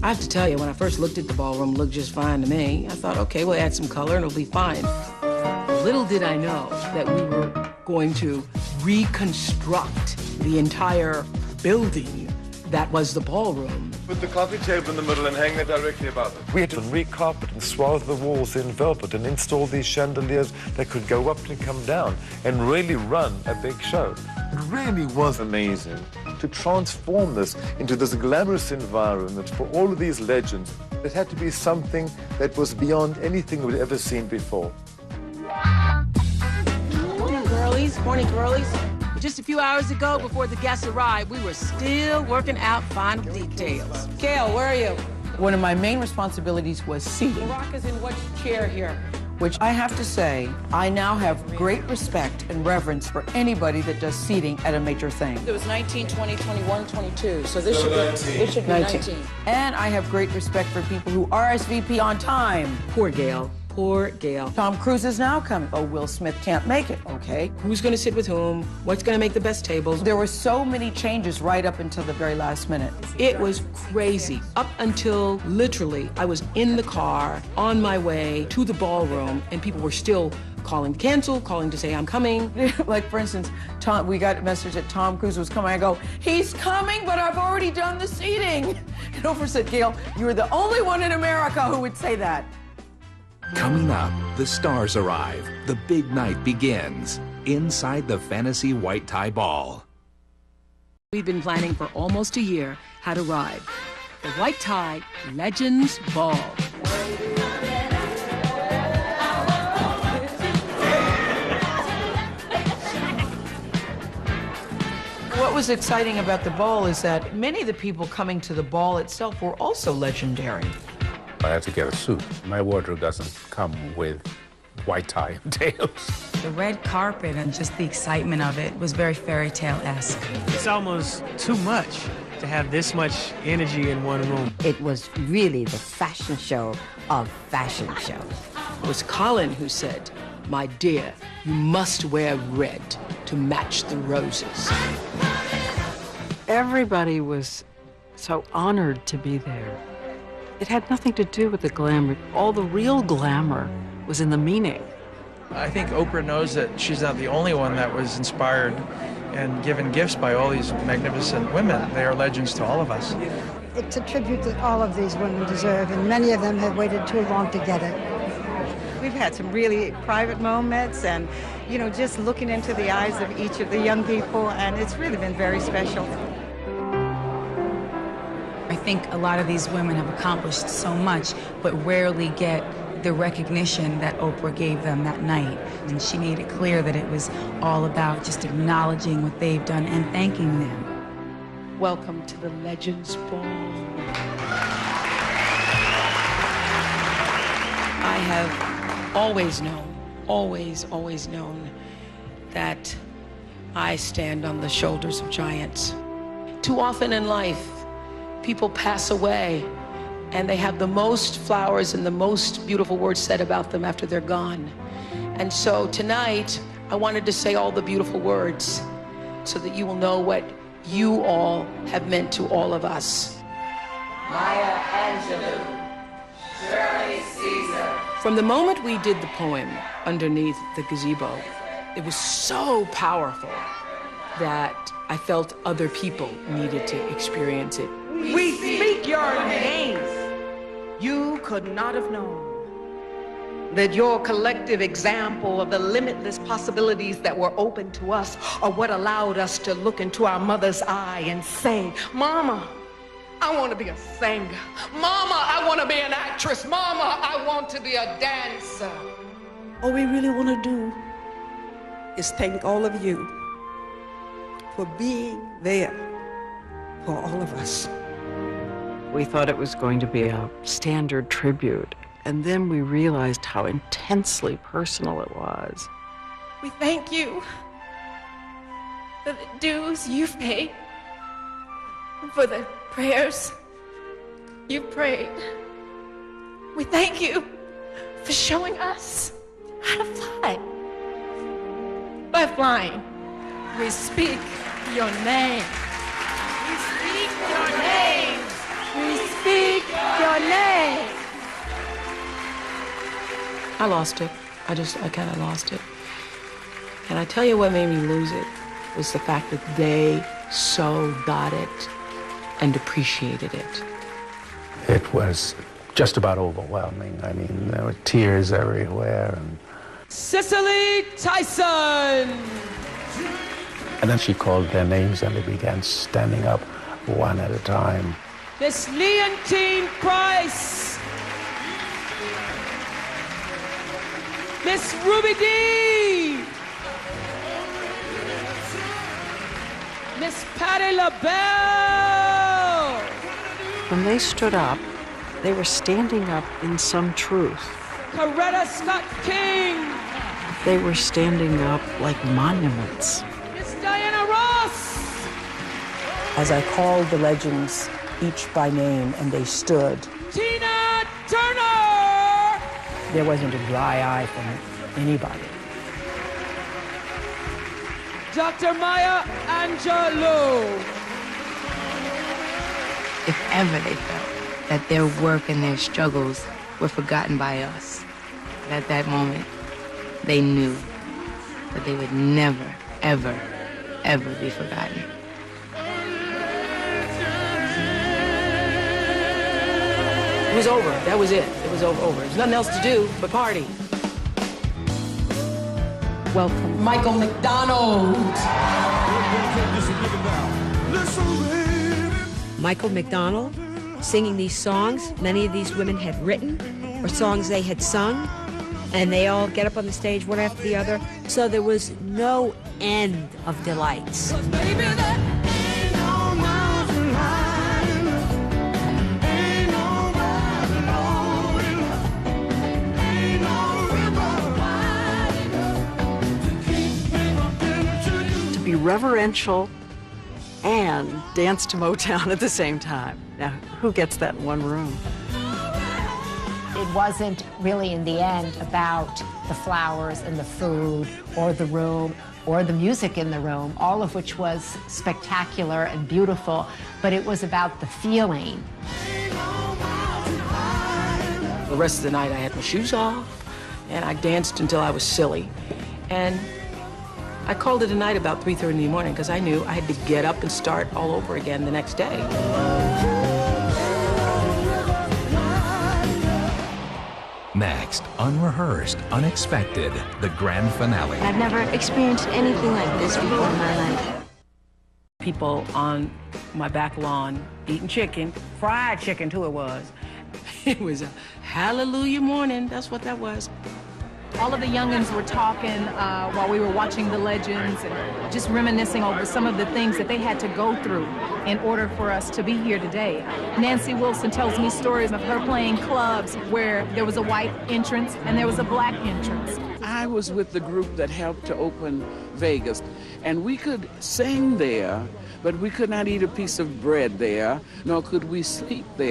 I have to tell you, when I first looked at the ballroom, it looked just fine to me. I thought, okay, we'll add some color and it'll be fine. Little did I know that we were going to reconstruct the entire building that was the ballroom. Put the coffee table in the middle and hang it directly above it. We had to re-carpet and swathe the walls in velvet and install these chandeliers that could go up and come down and really run a big show. It really was amazing to transform this into this glamorous environment for all of these legends. It had to be something that was beyond anything we'd ever seen before. Morning, girlies. Morning, girlies. Just a few hours ago, before the guests arrived, we were still working out final details. Gail, where are you? One of my main responsibilities was seating. Rock is in which chair here? Which I have to say, I now have great respect and reverence for anybody that does seating at a major thing. It was 19, 20, 21, 22, so this should be 19. And I have great respect for people who RSVP on time. Poor Gail. Poor Gail. Tom Cruise is now coming. Oh, Will Smith can't make it, okay? Who's gonna sit with whom? What's gonna make the best tables? There were so many changes right up until the very last minute. It was crazy. Up until literally, I was in the car on my way to the ballroom and people were still calling to cancel, calling to say I'm coming. Like, for instance, we got a message that Tom Cruise was coming. I go, he's coming, but I've already done the seating. And Oprah said, Gail, you're the only one in America who would say that. Coming up, the stars arrive. The big night begins inside the Fantasy White Tie Ball. We've been planning for almost a year how to ride the White Tie Legends Ball. What was exciting about the ball is that many of the people coming to the ball itself were also legendary. I had to get a suit. My wardrobe doesn't come with white tie and tails. The red carpet and just the excitement of it was very fairy tale-esque. It's almost too much to have this much energy in one room. It was really the fashion show of fashion shows. It was Colin who said, my dear, you must wear red to match the roses. Everybody was so honored to be there. It had nothing to do with the glamour. All the real glamour was in the meaning. I think Oprah knows that she's not the only one that was inspired and given gifts by all these magnificent women. They are legends to all of us. It's a tribute that all of these women deserve, and many of them have waited too long to get it. We've had some really private moments and, you know, just looking into the eyes of each of the young people, and it's really been very special. I think a lot of these women have accomplished so much, but rarely get the recognition that Oprah gave them that night. And she made it clear that it was all about just acknowledging what they've done and thanking them. Welcome to the Legends Ball. I have always known, always known that I stand on the shoulders of giants. Too often in life, people pass away and they have the most flowers and the most beautiful words said about them after they're gone. And so tonight, I wanted to say all the beautiful words so that you will know what you all have meant to all of us. Maya Angelou, Shirley Caesar. From the moment we did the poem underneath the gazebo, it was so powerful that I felt other people needed to experience it. We speak your names. You could not have known that your collective example of the limitless possibilities that were open to us are what allowed us to look into our mother's eye and say, Mama, I want to be a singer. Mama, I want to be an actress. Mama, I want to be a dancer. All we really want to do is thank all of you for being there for all of us. We thought it was going to be a standard tribute, and then we realized how intensely personal it was. We thank you for the dues you've paid, for the prayers you've prayed. We thank you for showing us how to fly. By flying, we speak your name. We speak your name. We speak I lost it. I kind of lost it. And I tell you what made me lose it was the fact that they so got it and appreciated it. It was just about overwhelming. I mean, there were tears everywhere. And Cicely Tyson! And then she called their names and they began standing up one at a time. Miss Leontine Price! Miss Ruby Dee! Miss Patti LaBelle! When they stood up, they were standing up in some truth. Coretta Scott King! They were standing up like monuments. Miss Diana Ross! As I called the legends each by name and they stood, Tina Turner! There wasn't a dry eye from anybody. Dr. Maya Angelou! If ever they felt that their work and their struggles were forgotten by us, at that moment, they knew that they would never, ever, ever be forgotten. It was over. That was it. It was over. There's nothing else to do but party. Welcome, Michael McDonald. Michael McDonald singing these songs many of these women had written or songs they had sung, and they all get up on the stage one after the other. So there was no end of delights. To be reverential and dance to Motown at the same time. Now, who gets that in one room? It wasn't really, in the end, about the flowers and the food or the room or the music in the room, all of which was spectacular and beautiful, but it was about the feeling. The rest of the night I had my shoes off and I danced until I was silly. And I called it a night about 3:30 in the morning because I knew I had to get up and start all over again the next day. Next, unrehearsed, unexpected, the grand finale. I've never experienced anything like this before in my life. People on my back lawn eating chicken, fried chicken too it was. It was a hallelujah morning, that's what that was. All of the youngins were talking while we were watching the legends and just reminiscing over some of the things that they had to go through in order for us to be here today. Nancy Wilson tells me stories of her playing clubs where there was a white entrance and there was a black entrance. I was with the group that helped to open Vegas, and we could sing there, but we could not eat a piece of bread there, nor could we sleep there.